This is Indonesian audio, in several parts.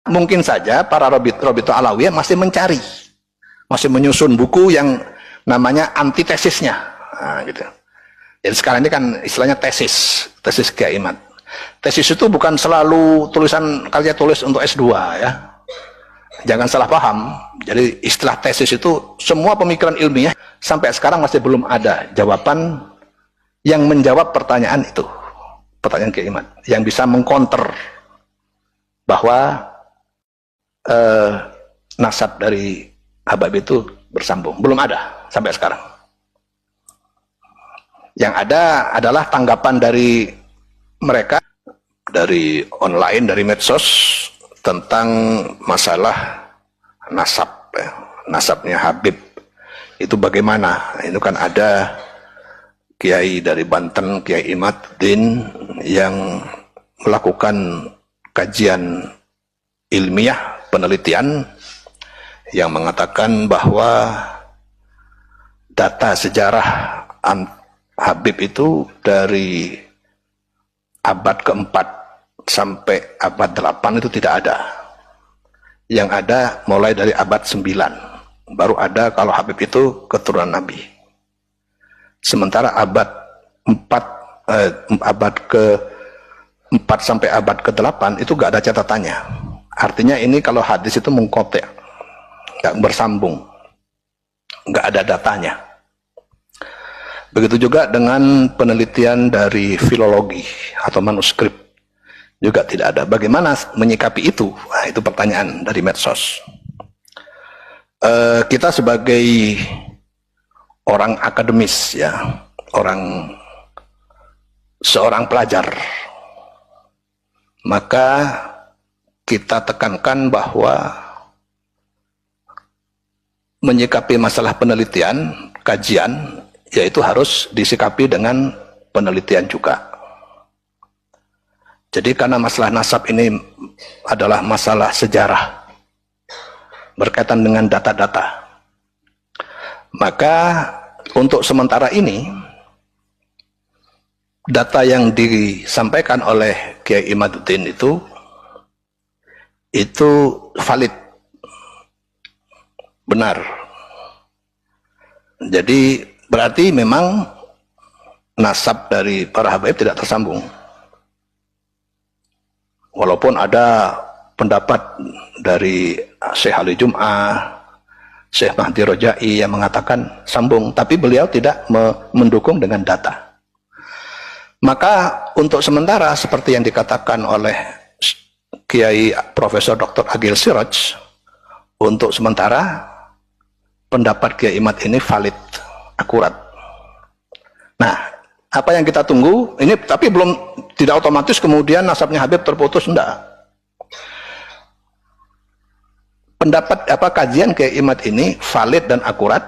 Mungkin saja para Robito Alawiyah masih mencari, masih menyusun buku yang namanya antitesisnya. Nah, gitu. Jadi sekarang ini kan istilahnya tesis Kiai Imad. Tesis itu bukan selalu tulisan karya tulis untuk S2 ya. Jangan salah paham. Jadi istilah tesis itu semua pemikiran ilmiah sampai sekarang masih belum ada jawaban yang menjawab pertanyaan itu. Pertanyaan Kiai Imad yang bisa mengcounter bahwa nasab dari Habib itu bersambung. Belum ada sampai sekarang. Yang ada adalah tanggapan dari mereka, dari online, dari medsos, tentang masalah nasab, ya. Nasabnya Habib itu bagaimana. Itu kan ada Kiai dari Banten, Kiai Imaduddin, yang melakukan kajian ilmiah, penelitian, yang mengatakan bahwa data sejarah Habib itu dari abad keempat sampai abad 8 itu tidak ada. Yang ada mulai dari abad 9. Baru ada kalau Habib itu keturunan Nabi. Sementara abad ke-4 sampai abad ke-8 itu gak ada catatannya. Artinya ini kalau hadis itu mengkotek, gak bersambung, gak ada datanya. Begitu juga dengan penelitian dari filologi atau manuskrip juga tidak ada. Bagaimana menyikapi itu? Nah, itu pertanyaan dari medsos. Kita sebagai orang akademis ya, seorang pelajar, maka kita tekankan bahwa menyikapi masalah penelitian, kajian, yaitu harus disikapi dengan penelitian juga. Jadi karena masalah nasab ini adalah masalah sejarah berkaitan dengan data-data, maka untuk sementara ini data yang disampaikan oleh Kiai Imaduddin itu valid, benar. Jadi berarti memang nasab dari para habaib tidak tersambung. Walaupun ada pendapat dari Syekh Ali Jum'ah, Syekh Mahdi Rojai yang mengatakan sambung, tapi beliau tidak mendukung dengan data. Maka untuk sementara seperti yang dikatakan oleh Kiai Profesor Dr. Agil Siraj, untuk sementara pendapat Kiai Imad ini valid, akurat. Nah, apa yang kita tunggu ini, tapi belum, tidak otomatis kemudian nasabnya Habib terputus, enggak. Pendapat kajian Kiai Imad ini valid dan akurat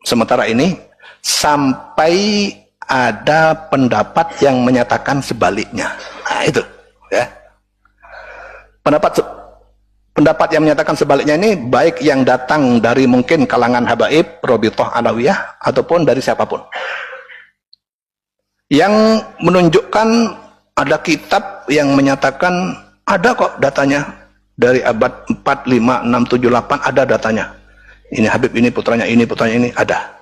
sementara ini sampai ada pendapat yang menyatakan sebaliknya. Nah, itu ya. Pendapat yang menyatakan sebaliknya ini baik yang datang dari mungkin kalangan habaib, Robitoh Alawiyah, ataupun dari siapapun. Yang menunjukkan ada kitab yang menyatakan ada kok datanya dari abad 4, 5, 6, 7, 8 ada datanya. Ini Habib ini putranya ini ada.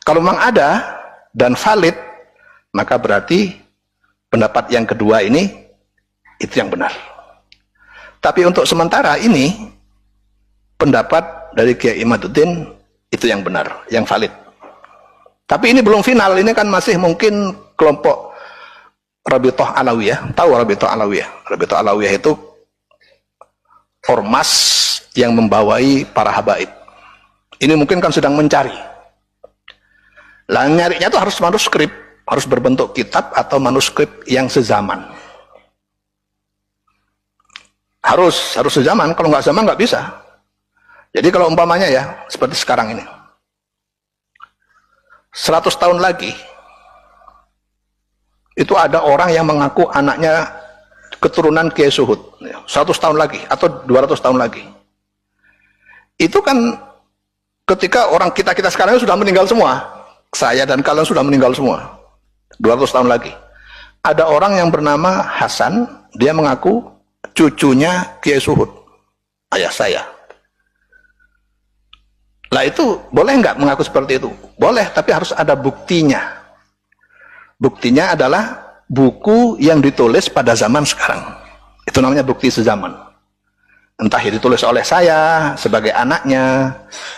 Kalau memang ada dan valid, maka berarti pendapat yang kedua ini itu yang benar. Tapi untuk sementara ini pendapat dari Kiai Imaduddin itu yang benar, yang valid. Tapi ini belum final, ini kan masih mungkin kelompok Rabithah Alawiyah. Tahu Rabithah Alawiyah? Rabithah Alawiyah itu ormas yang membawai para habaib. Ini mungkin kan sedang mencari. Lah nyarinya itu harus manuskrip, harus berbentuk kitab atau manuskrip yang sezaman. Harus sezaman, kalau nggak zaman nggak bisa. Jadi kalau umpamanya ya, seperti sekarang ini, 100 tahun lagi, itu ada orang yang mengaku anaknya keturunan Kiai Suhud, 100 tahun lagi, atau 200 tahun lagi. Itu kan ketika orang kita sekarang sudah meninggal semua, saya dan kalian sudah meninggal semua, 200 tahun lagi. Ada orang yang bernama Hasan, dia mengaku cucunya Kiai Suhud, ayah saya. Lah itu boleh nggak mengaku seperti itu? Boleh, tapi harus ada buktinya. Buktinya adalah buku yang ditulis pada zaman sekarang. Itu namanya bukti sezaman. Entah itu ditulis oleh saya sebagai anaknya,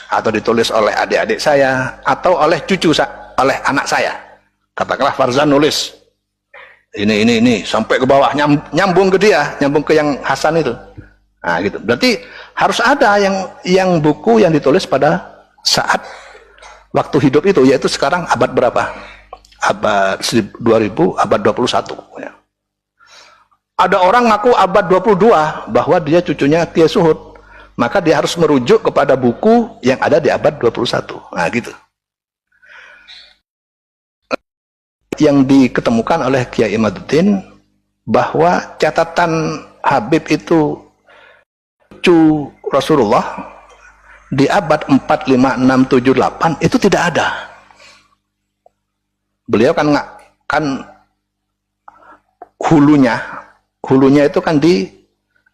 atau ditulis oleh adik-adik saya, atau oleh oleh anak saya. Katakanlah Farzan nulis ini sampai ke bawah, nyambung ke dia, nyambung ke yang Hasan itu. Nah gitu. Berarti harus ada yang buku yang ditulis pada saat waktu hidup itu, yaitu sekarang abad berapa? Abad 2000, abad 21 ya. Ada orang ngaku abad 22 bahwa dia cucunya Kiai Suhud, maka dia harus merujuk kepada buku yang ada di abad 21. Nah gitu. Yang diketemukan oleh Kiai Imaduddin bahwa catatan Habib itu cucu Rasulullah di abad 4, 5, 6, 7, 8 itu tidak ada. Beliau kan hulunya itu kan di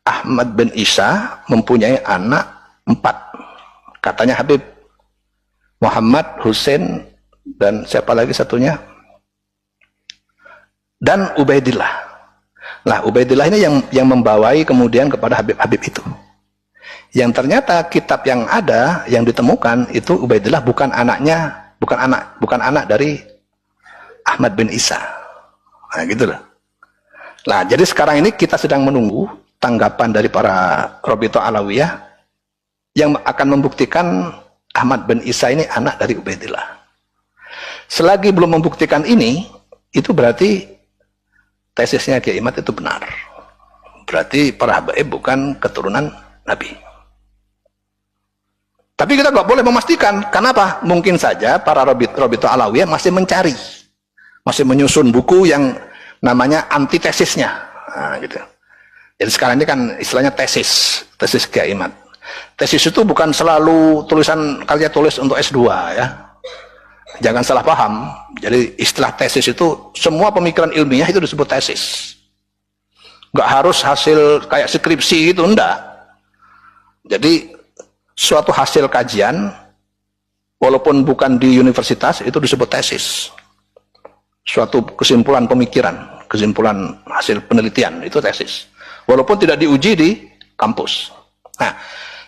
Ahmad bin Isa mempunyai anak 4. Katanya Habib, Muhammad, Husain, dan siapa lagi satunya? Dan Ubaidillah. Nah, Ubaidillah ini yang membawai kemudian kepada Habib-Habib itu. Yang ternyata kitab yang ada, yang ditemukan itu Ubaidillah bukan anaknya, bukan anak dari Ahmad bin Isa. Nah, gitu loh. Nah, jadi sekarang ini kita sedang menunggu tanggapan dari para Robito Alawiyah yang akan membuktikan Ahmad bin Isa ini anak dari Ubaidillah. Selagi belum membuktikan ini, itu berarti tesisnya Kiai Imad itu benar. Berarti para habaib bukan keturunan Nabi. Tapi kita nggak boleh memastikan. Kenapa? Mungkin saja para Robito Alawiyah masih mencari, masih menyusun buku yang namanya antitesisnya. Nah, gitu. Jadi sekarang ini kan istilahnya tesis Kiai Imad. Tesis itu bukan selalu tulisan karya tulis untuk S2 ya. Jangan salah paham. Jadi istilah tesis itu semua pemikiran ilmiah itu disebut tesis. Nggak harus hasil kayak skripsi gitu, enggak. Jadi suatu hasil kajian walaupun bukan di universitas itu disebut tesis. Suatu kesimpulan pemikiran, kesimpulan hasil penelitian itu tesis. Walaupun tidak diuji di kampus. Nah,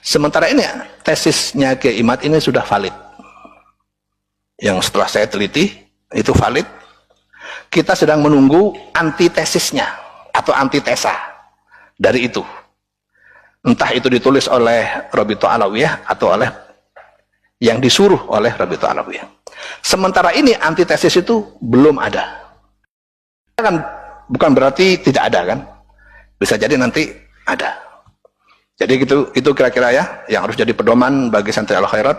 sementara ini tesisnya Kiai Imad ini sudah valid. Yang setelah saya teliti itu valid. Kita sedang menunggu antitesisnya atau antitesa dari itu. Entah itu ditulis oleh Robito Alawiyah atau oleh yang disuruh oleh Robito Alawiyah. Sementara ini antitesis itu belum ada. Kan bukan berarti tidak ada kan? Bisa jadi nanti ada. Jadi itu kira-kira ya yang harus jadi pedoman bagi santri Al-Khairat.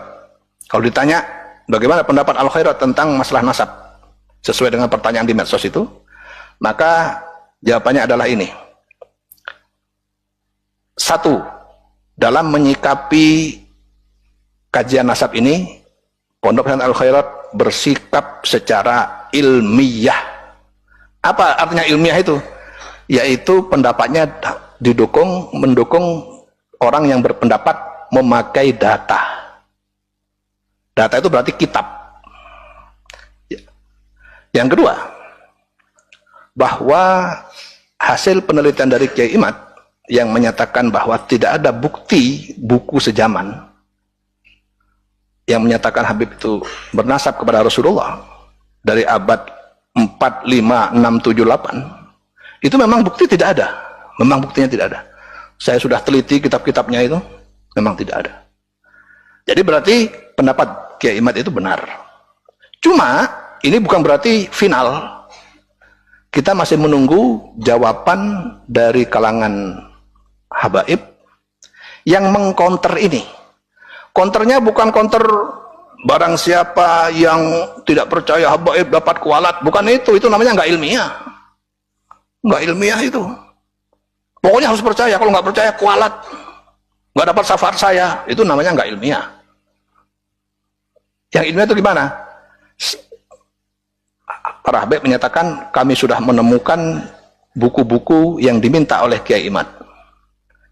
Kalau ditanya bagaimana pendapat Al-Khairat tentang masalah nasab sesuai dengan pertanyaan di medsos itu, maka jawabannya adalah ini. 1. Dalam menyikapi kajian nasab ini, Pondok Pesantren Al-Khairat bersikap secara ilmiah. Apa artinya ilmiah itu? Yaitu pendapatnya mendukung orang yang berpendapat memakai data. Data itu berarti kitab. Yang kedua, bahwa hasil penelitian dari Kiai Imad yang menyatakan bahwa tidak ada bukti buku sejaman yang menyatakan Habib itu bernasab kepada Rasulullah dari abad 4, 5, 6, 7, 8 itu memang bukti tidak ada. Memang buktinya tidak ada. Saya sudah teliti kitab-kitabnya itu, memang tidak ada. Jadi berarti pendapat Kiai Imad itu benar. Cuma ini bukan berarti final. Kita masih menunggu jawaban dari kalangan habaib yang mengkonter ini. Konternya bukan konter barang siapa yang tidak percaya habaib dapat kualat. Bukan itu namanya nggak ilmiah. Nggak ilmiah itu. Pokoknya harus percaya, kalau nggak percaya kualat. Nggak dapat syafaat saya, itu namanya nggak ilmiah. Yang ilmiah itu gimana? Para habaib menyatakan kami sudah menemukan buku-buku yang diminta oleh Kiai Imad.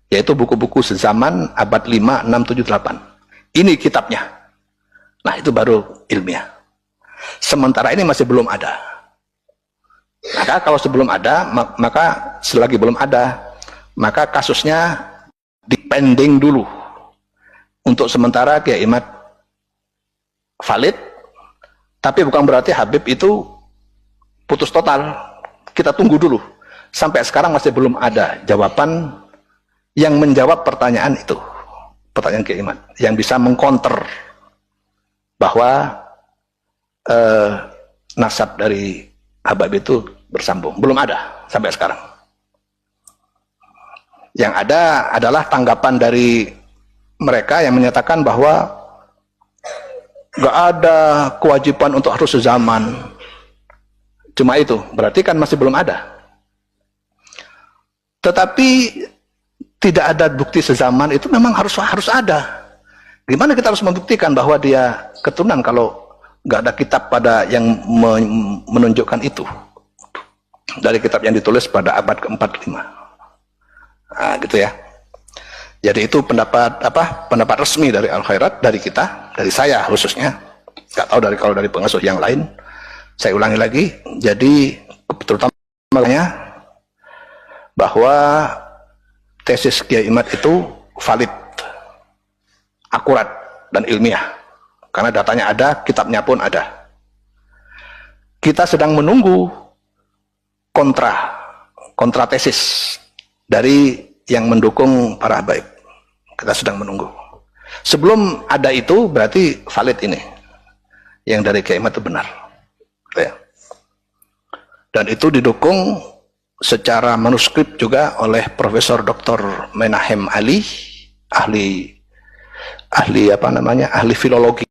yaitu buku-buku sezaman abad 5, 6, 7, 8. Ini kitabnya. Nah, itu baru ilmiah. Sementara ini masih belum ada. Maka kalau sebelum ada, maka selagi belum ada, maka kasusnya dipending dulu. Untuk sementara Kiai Imad valid, tapi bukan berarti Habib itu putus total. Kita tunggu dulu. Sampai sekarang masih belum ada jawaban yang menjawab pertanyaan itu. Pertanyaan Kiai Imad. Yang bisa mengcounter bahwa nasab dari Habib itu bersambung. Belum ada sampai sekarang. Yang ada adalah tanggapan dari mereka yang menyatakan bahwa gak ada kewajiban untuk harus sezaman. Cuma itu, berarti kan masih belum ada. Tetapi tidak ada bukti sezaman itu memang harus ada. Gimana kita harus membuktikan bahwa dia keturunan kalau gak ada kitab pada yang menunjukkan itu? Dari kitab yang ditulis pada abad ke-45. Nah, gitu ya. Jadi itu pendapat resmi dari Al-Khairat, dari kita, dari saya khususnya. Nggak tahu kalau dari pengasuh yang lain. Saya ulangi lagi. Jadi terutama bahwa tesis Kiai Imad itu valid, akurat dan ilmiah. Karena datanya ada, kitabnya pun ada. Kita sedang menunggu kontra tesis dari yang mendukung para habaib. Kita sedang menunggu. Sebelum ada itu berarti valid ini. Yang dari Kiai Imad itu benar. Ya. Dan itu didukung secara manuskrip juga oleh Profesor Dr. Menahem Ali, ahli filologi